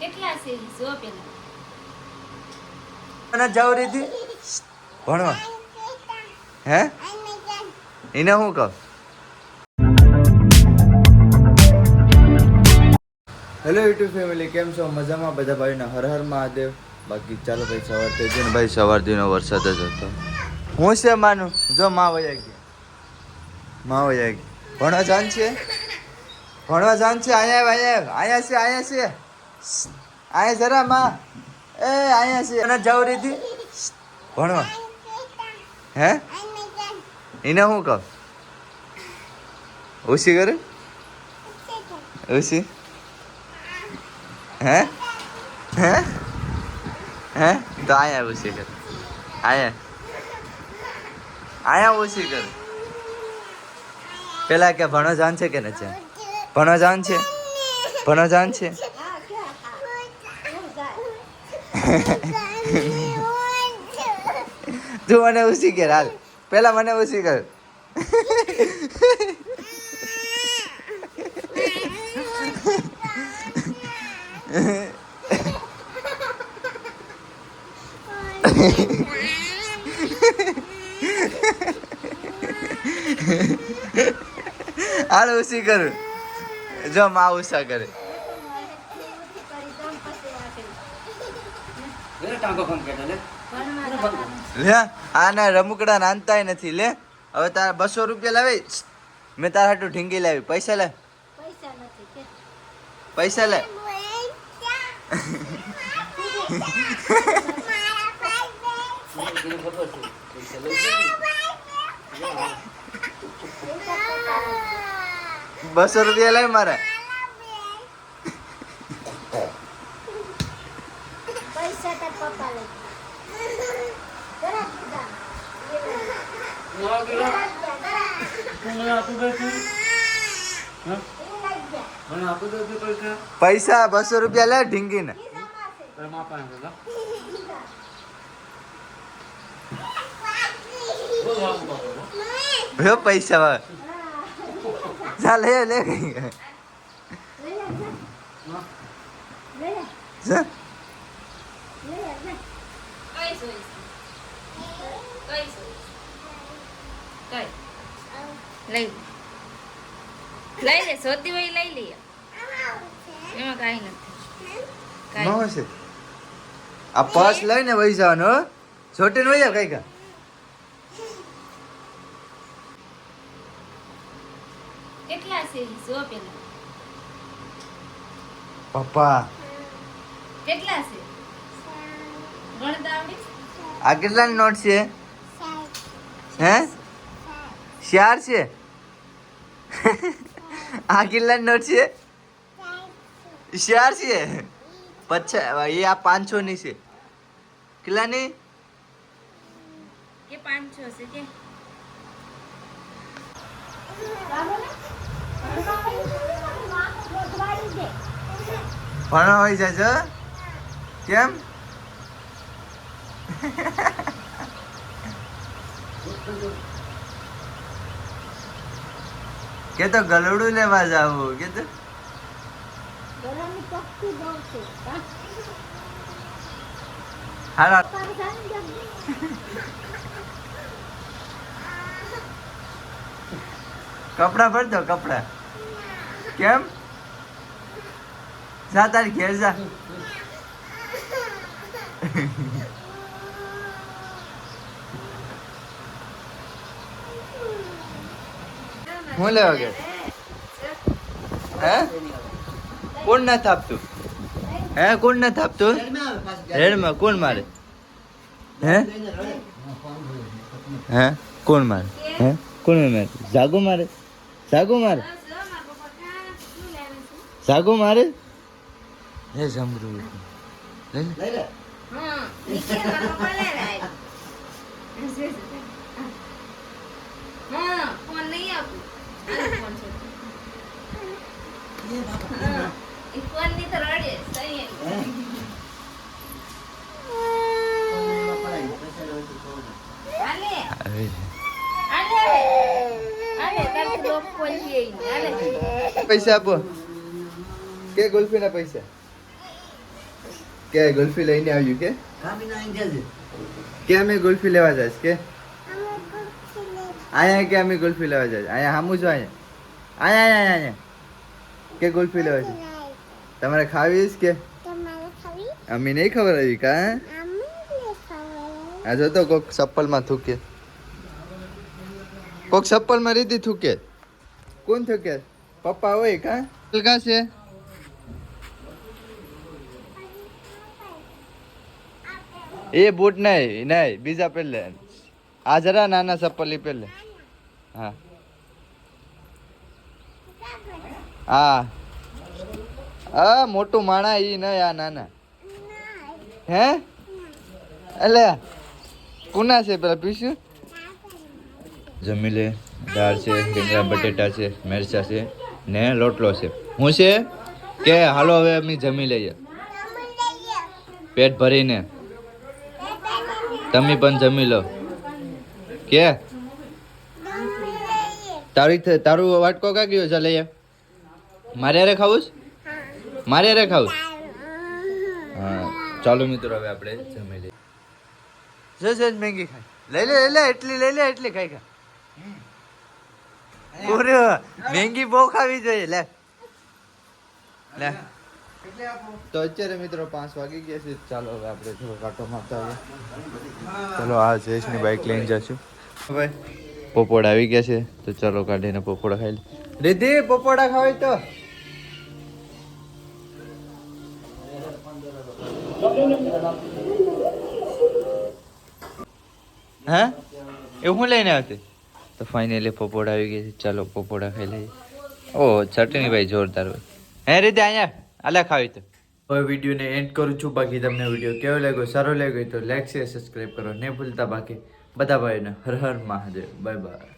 કેટલા છે જો પેલા અને જાવ રીધી ભણવા હે એને હું કહું હેલો યુટ્યુબ ફેમિલી કેમ છો મજામાં બધા ભાઈને હર હર મહાદેવ બાકી ચાલો ભાઈ સવાર થઈ ગઈ ને ભાઈ સવારથીનો વરસાદ જ હતો હું છે માનું જો માં વયા ગઈ ભણવા જાન છે અહીંયા છે અહીંયા જરા માં એ અહીંયા છે અને જાવ રીધી ભણવા હે એને હું કહું ઓછી કરે ઓછી હે હે હે તો અહીંયા ઓછી કર અહીંયા ઓછી કર પેલા કે ભણવા જાન છે કે નથી ભણવા જાન છે તું મને ઓછી કર હાલ પેલા મને ઓછી કર હાલ ઓછી કર જો માં ઓછા કરે લે આના રમકડા નાનતાય નથી લે હવે તારા 200 રૂપિયા લાવી મેં તારા હાટું ઢીંગી લાવી પૈસા લે પૈસા લે ₹200 લાવી મારા પૈસા ₹200 લે ઢીંગી ને પૈસા ચાલ લે લે લઈ લે સોતી હોય લઈ લઈએ એમાં કાઈ નથી આ પર્સ લઈને વહી જવાનું છોટી ને વહી જાવ કઈ કા કેટલા છે જો પેલા પપ્પા કેટલા છે ગણતા આવડે આ કેટલાની નોટ છે હે 4 છે આ કેટલાની નોટ છે 4 છે પચાસ એ આ 500 ની છે કેટલાની એ 500 છે કે ભણવા હોય જજો કેમ કે તો ગલુડું લેવા જાવું કે તો હાલો કપડા ભર દો કપડા કેમ જા તારી ઘેર જા હું લેવા ગયો હે કોણ ના થાપતું હે કોણ ના થાપતું રેડમાં કોણ મારે હે હે કોણ મારે હે કોણ મારે જાગો મારે જાગો મારે હે જમરૂ લઈ લે હા નીચે પપ્પા લે રે હા ફોન નહીં આપું ફોન છે એ ફોન ની તો રડે સહી આલે આલે આલે તાર લોક ફોન છે આલે પૈસા આપો કે ગુલ્ફી ના પૈસા કે ગુલ્ફી લઈને આવ્યું કે કે અમે ગુલ્ફી લેવા જાય કે અહીંયા કે અમે ગુલ્ફી લેવા જાય અહીંયા હામું છો અહીંયા અહીંયા અહીંયા કે ગુલ્ફી લેવા છે તમારે ખાવીશ કે અમી નહીં ખબર આવી કા આ જો તો કોક ચપ્પલમાં થૂકે કોક ચપ્પલમાં રીધી થૂકે કોણ થૂકે પપ્પા હોય કા કા છે એ બૂટ નહીં નહીં બીજા પહેલે આ જરા નાના ચપ્પલ ઈ પહેલે હા આ મોટું માણા ઈ નહીં આ નાના હે એટલે કુના છે પેલા પીશું જમી લે દાળ છે રીંગણા બટેટા છે મરચા છે ને લોટલો છે હું છે કે હાલો હવે અમે જમી લઈએ પેટ ભરીને તમે પણ જમી લો કે તારું વાટકો કા ગયો ચાલે મારે રે ખાવું મારે રે ખાવું હા ચાલો મિત્રો હવે આપણે જમી લઈએ જજ મેંગી ખાઈ લઈ લે એટલી લઈ લે એટલી ખાઈ ખા પૂરે મેંગી બહુ ખાવી જોઈએ લે લે તો અત્યારે મિત્રો 5 વાગી ગયા છે ચાલો હવે આપણે થોડો કાંટો મારતા આવીએ ચલો આ જયેશની બાઈક લઈને જશું ભાઈ પકોડા આવી ગયા છે તો ચાલો કાઢીને પકોડા ખાઈ લે રીધી પકોડા ખાવી તો હા એ હું લઈને આવતી તો ફાઇનલી પકોડા આવી ગયા છે ચાલો પકોડા ખાઈ લઈએ ઓહ ચટણી ભાઈ જોરદાર હોય હે રીતે અહીંયા અલા ખાવી તો હવે વિડીયોને એન્ડ કરું છું બાકી તમને વિડીયો કેવો લાગ્યો સારો લાગ્યો તો લાઈક શેર સબસ્ક્રાઈબ કરો નહીં ભૂલતા બાકી બધા ભાઈને હર હર મહાદેવ બાય બાય